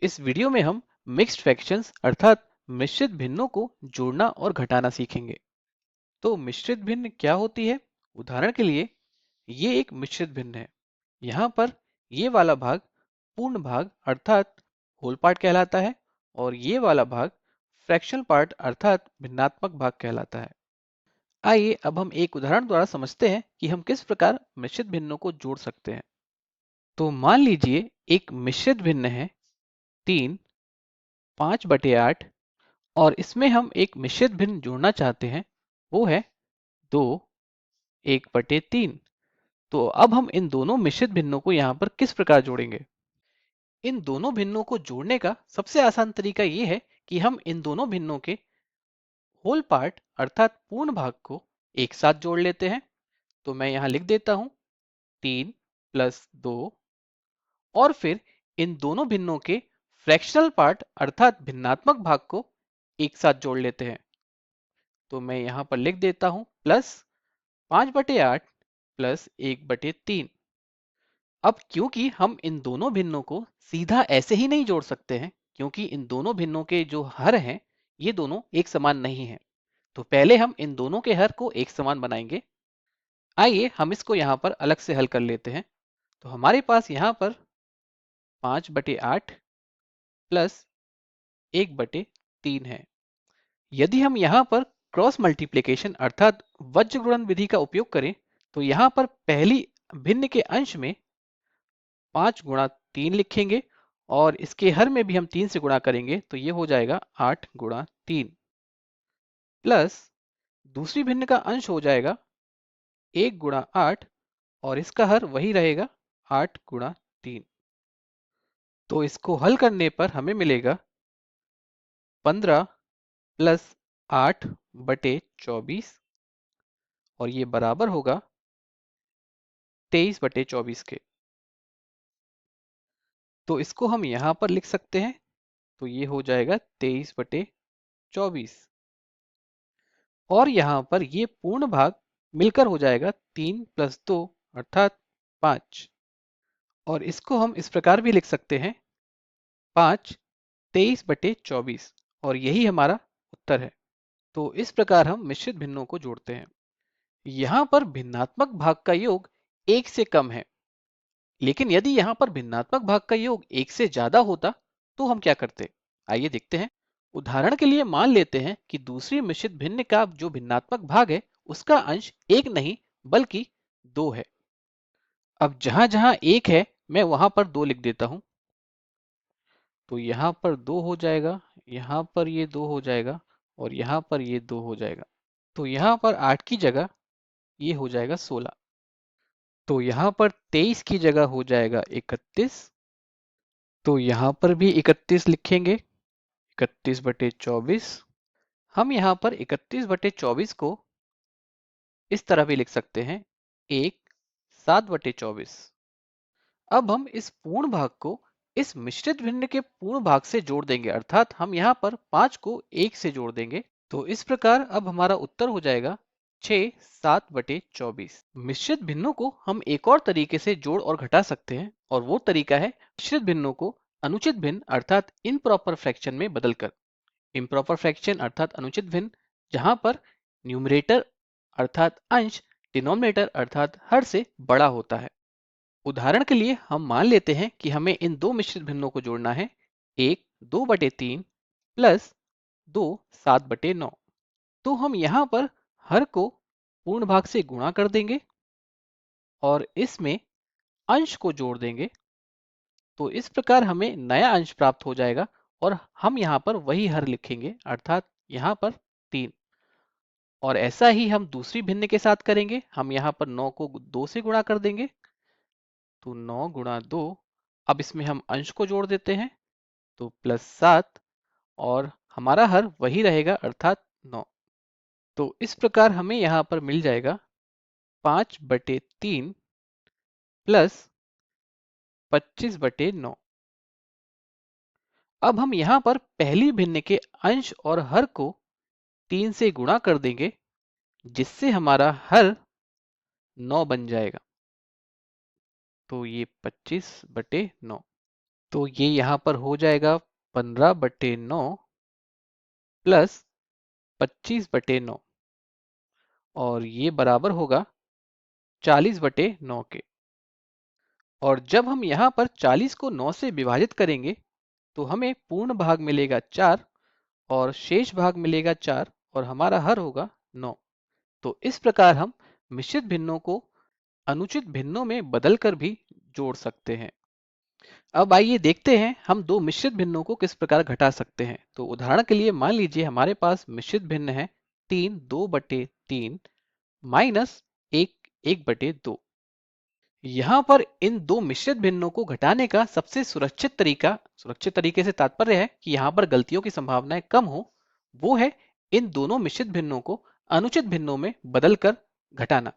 इस वीडियो में हम मिक्स्ड फ्रैक्शंस अर्थात मिश्रित भिन्नों को जोड़ना और घटाना सीखेंगे। तो मिश्रित भिन्न क्या होती है? उदाहरण के लिए ये एक मिश्रित भिन्न है। यहाँ पर ये वाला भाग पूर्ण भाग अर्थात होल पार्ट कहलाता है और ये वाला भाग फ्रैक्शनल पार्ट अर्थात भिन्नात्मक भाग कहलाता है। आइए अब हम एक उदाहरण द्वारा समझते हैं कि हम किस प्रकार मिश्रित भिन्नों को जोड़ सकते हैं। तो मान लीजिए एक मिश्रित भिन्न है 3 5/8 और इसमें हम एक मिश्रित भिन्न जोड़ना चाहते हैं, वो है 2 1/3। तो अब हम इन दोनों मिश्रित भिन्नों को यहाँ पर किस प्रकार जोड़ेंगे? इन दोनों भिन्नों को जोड़ने का सबसे आसान तरीका ये है कि हम इन दोनों भिन्नों के होल पार्ट अर्थात पूर्ण भाग को एक साथ जोड़ लेते हैं। तो मैं यहाँ लिख देता हूँ 3 + 2 और फिर इन दोनों भिन्नों के फ्रैक्शनल पार्ट अर्थात भिन्नात्मक भाग को एक साथ जोड़ लेते हैं। तो मैं यहाँ पर लिख देता हूँ +5/8 + 1/3। अब क्योंकि हम इन दोनों भिन्नों को सीधा ऐसे ही नहीं जोड़ सकते हैं, क्योंकि इन दोनों भिन्नों के जो हर हैं ये दोनों एक समान नहीं हैं। तो पहले हम इन दोनों के हर को एक समान बनाएंगे। आइए हम इसको यहाँ पर अलग से हल कर लेते हैं। तो हमारे पास यहाँ पर 5/8 + 1/3 है। यदि हम यहाँ पर क्रॉस मल्टीप्लिकेशन अर्थात वज्र गुणन विधि का उपयोग करें तो यहाँ पर पहली भिन्न के अंश में 5 × 3 लिखेंगे और इसके हर में भी हम 3 से गुणा करेंगे तो ये हो जाएगा 8 × 3 प्लस दूसरी भिन्न का अंश हो जाएगा 1 × 8 और इसका हर वही रहेगा 8 × 3। तो इसको हल करने पर हमें मिलेगा 15 + 8/24 और ये बराबर होगा 23/24 के। तो इसको हम यहाँ पर लिख सकते हैं। तो ये हो जाएगा 23/24 और यहाँ पर ये पूर्ण भाग मिलकर हो जाएगा 3 + 2 अर्थात 5 और इसको हम इस प्रकार भी लिख सकते हैं 5 23/24 और यही हमारा उत्तर है। तो इस प्रकार हम मिश्रित भिन्नों को जोड़ते हैं। यहाँ पर भिन्नात्मक भाग का योग 1 से कम है, लेकिन यदि यहाँ पर भिन्नात्मक भाग का योग 1 से ज्यादा होता तो हम क्या करते? आइए देखते हैं। उदाहरण के लिए मान लेते हैं कि दूसरी मिश्रित भिन्न का जो भिन्नात्मक भाग है उसका अंश 1 नहीं बल्कि 2 है। अब जहां जहां 1 है मैं वहां पर 2 लिख देता हूं। तो यहाँ पर 2 हो जाएगा, यहाँ पर ये 2 हो जाएगा और यहाँ पर ये 2 हो जाएगा। तो यहाँ पर 8 की जगह ये हो जाएगा 16। तो यहाँ पर 23 की जगह हो जाएगा 31। तो यहाँ पर भी 31 लिखेंगे, 31/24। हम यहाँ पर 31/24 को इस तरह भी लिख सकते हैं 1 7/24। अब हम इस पूर्ण भाग को इस मिश्रित भिन्न के पूर्ण भाग से जोड़ देंगे अर्थात हम यहाँ पर 5 को 1 से जोड़ देंगे। तो इस प्रकार अब हमारा उत्तर हो जाएगा 6 7/24। मिश्रित भिन्नों को हम एक और तरीके से जोड़ और घटा सकते हैं और वो तरीका है मिश्रित भिन्नों को अनुचित भिन्न अर्थात इम्प्रॉपर फ्रैक्शन में बदलकर। इम्प्रॉपर फ्रैक्शन अर्थात अनुचित भिन्न जहां पर न्यूमरेटर अर्थात अंश डिनोमिनेटर अर्थात हर से बड़ा होता है। उदाहरण के लिए हम मान लेते हैं कि हमें इन दो मिश्रित भिन्नों को जोड़ना है, एक 2/3 प्लस 2 7/9। तो हम यहाँ पर हर को पूर्ण भाग से गुणा कर देंगे और इसमें अंश को जोड़ देंगे। तो इस प्रकार हमें नया अंश प्राप्त हो जाएगा और हम यहाँ पर वही हर लिखेंगे अर्थात यहाँ पर 3। और ऐसा ही हम दूसरी भिन्न के साथ करेंगे। हम यहाँ पर 9 को 2 से गुणा कर देंगे। तो 9 × 2। अब इसमें हम अंश को जोड़ देते हैं तो +7 और हमारा हर वही रहेगा अर्थात 9। तो इस प्रकार हमें यहाँ पर मिल जाएगा 5/3 प्लस 25/9। अब हम यहाँ पर पहली भिन्न के अंश और हर को 3 से गुणा कर देंगे जिससे हमारा हर 9 बन जाएगा। तो ये 25/9। तो ये यहाँ पर हो जाएगा 15/9 प्लस 25/9 और ये बराबर होगा 40/9 के। और जब हम यहाँ पर 40 को 9 से विभाजित करेंगे तो हमें पूर्ण भाग मिलेगा 4 और शेष भाग मिलेगा 4 और हमारा हर होगा 9। तो इस प्रकार हम मिश्रित भिन्नों को अनुचित भिन्नों में बदलकर भी जोड़ सकते हैं। अब आइए देखते हैं हम दो मिश्रित भिन्नों को किस प्रकार घटा सकते हैं। तो उदाहरण के लिए मान लीजिए हमारे पास मिश्रित भिन्न है 3 2/3 माइनस 1 1/2। यहाँ पर इन दो मिश्रित भिन्नों को घटाने का सबसे सुरक्षित तरीके से तात्पर्य है कि यहाँ पर गलतियों की संभावनाएं कम हो, वो है इन दोनों मिश्रित भिन्नों को अनुचित भिन्नों में बदलकर घटाना।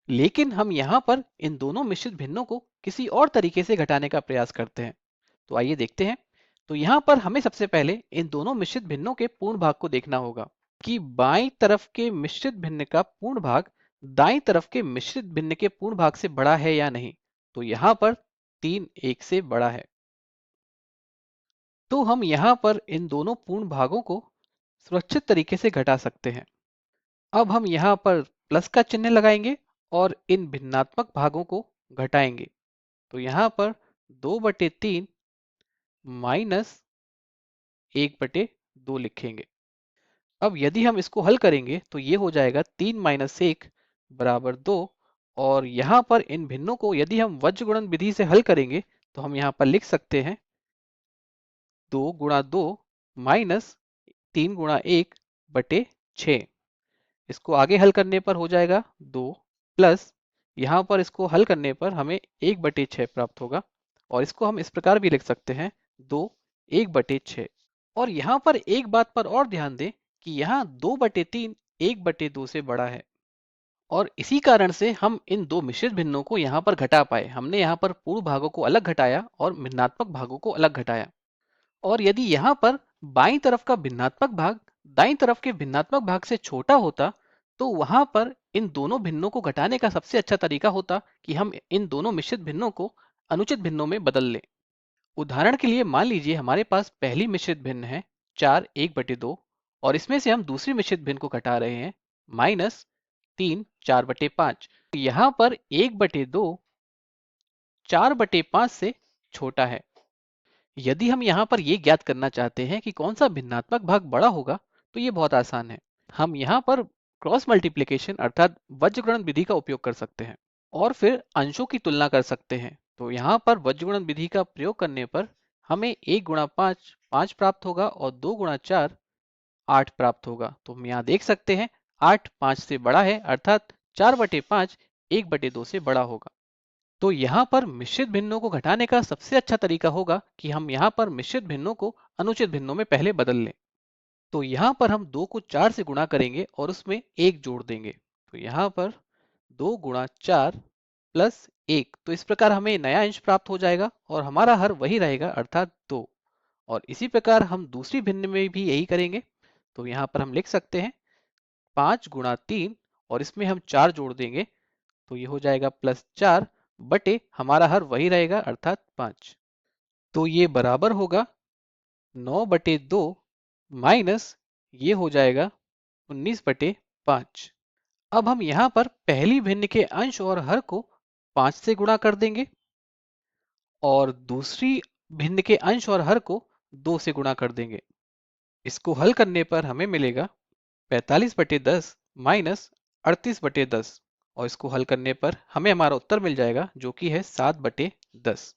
लेकिन हम यहाँ पर इन दोनों मिश्रित भिन्नों को किसी और तरीके से घटाने का प्रयास करते हैं। तो आइए देखते हैं। तो यहाँ पर हमें सबसे पहले इन दोनों मिश्रित भिन्नों के पूर्ण भाग को देखना होगा कि बाईं तरफ के मिश्रित भिन्न का पूर्ण भाग दाईं तरफ के मिश्रित भिन्न के पूर्ण भाग से बड़ा है या नहीं। तो यहाँ पर 3 1 से बड़ा है। तो हम यहाँ पर इन दोनों पूर्ण भागों को सुरक्षित तरीके से घटा सकते हैं। अब हम यहाँ पर प्लस का चिन्ह लगाएंगे और इन भिन्नात्मक भागों को घटाएंगे। तो यहाँ पर 2/3 माइनस 1/2 लिखेंगे। अब यदि हम इसको हल करेंगे तो ये हो जाएगा 3 माइनस 1 बराबर 2। और यहाँ पर इन भिन्नों को यदि हम वज्र गुणन विधि से हल करेंगे तो हम यहाँ पर लिख सकते हैं 2 गुणा 2 माइनस 3 गुणा 1/6। इसको आगे हल करने पर हो जाएगा 2 प्लस यहाँ पर इसको हल करने पर हमें 1/6 प्राप्त होगा। और इसको हम इस प्रकार भी लिख सकते हैं 2 1/6। और यहाँ पर एक बात पर और ध्यान दें कि यहाँ 2/3 1/2 से बड़ा है और इसी कारण से हम इन दो मिश्रित भिन्नों को यहाँ पर घटा पाए। हमने यहाँ पर पूर्ण भागों को अलग घटाया और भिन्नात्मक भागों को अलग घटाया। और यदि यहाँ पर बाईं तरफ का भिन्नात्मक भाग दाईं तरफ के भिन्नात्मक भाग से छोटा होता तो वहां पर इन दोनों भिन्नों को घटाने का सबसे अच्छा तरीका होता कि हम इन दोनों मिश्रित भिन्नों को अनुचित भिन्नों में बदल लें। उदाहरण के लिए मान लीजिए हमारे पास पहली मिश्रित भिन्न है 4 1/2 और इसमें से हम दूसरी मिश्रित भिन्न को घटा रहे हैं माइनस 3 4/5। यहाँ पर 1/2 4/5 से छोटा है। यदि हम यहाँ पर ये ज्ञात करना चाहते हैं कि कौन सा भिन्नात्मक भाग बड़ा होगा तो ये बहुत आसान है। हम यहाँ पर क्रॉस मल्टीप्लिकेशन अर्थात वज्रगुणन विधि का उपयोग कर सकते हैं और फिर अंशों की तुलना कर सकते हैं। तो यहाँ पर वज्रगुणन विधि का प्रयोग करने पर हमें 1 गुणा 5 5 प्राप्त होगा और 2 गुणा 4 8 प्राप्त होगा। तो हम यहाँ देख सकते हैं 8 5 से बड़ा है अर्थात 4/5 1/2 से बड़ा होगा। तो यहाँ पर मिश्रित भिन्नों को घटाने का सबसे अच्छा तरीका होगा कि हम यहाँ पर मिश्रित भिन्नों को अनुचित भिन्नों में पहले बदल लें। तो यहाँ पर हम 2 को 4 से गुणा करेंगे और उसमें 1 जोड़ देंगे। तो यहाँ पर 2 गुणा 4 प्लस 1। तो इस प्रकार हमें नया अंश प्राप्त हो जाएगा और हमारा हर वही रहेगा अर्थात 2। और इसी प्रकार हम दूसरी भिन्न में भी यही करेंगे। तो यहाँ पर हम लिख सकते हैं 5 गुणा 3 और इसमें हम 4 जोड़ देंगे। तो ये हो जाएगा +4 बटे हमारा हर वही रहेगा अर्थात 5। तो ये बराबर होगा 9/2 माइनस ये हो जाएगा 19/5। अब हम यहाँ पर पहली भिन्न के अंश और हर को 5 से गुणा कर देंगे और दूसरी भिन्न के अंश और हर को 2 से गुणा कर देंगे। इसको हल करने पर हमें मिलेगा 45/10 माइनस 38/10 और इसको हल करने पर हमें हमारा उत्तर मिल जाएगा जो कि है 7/10।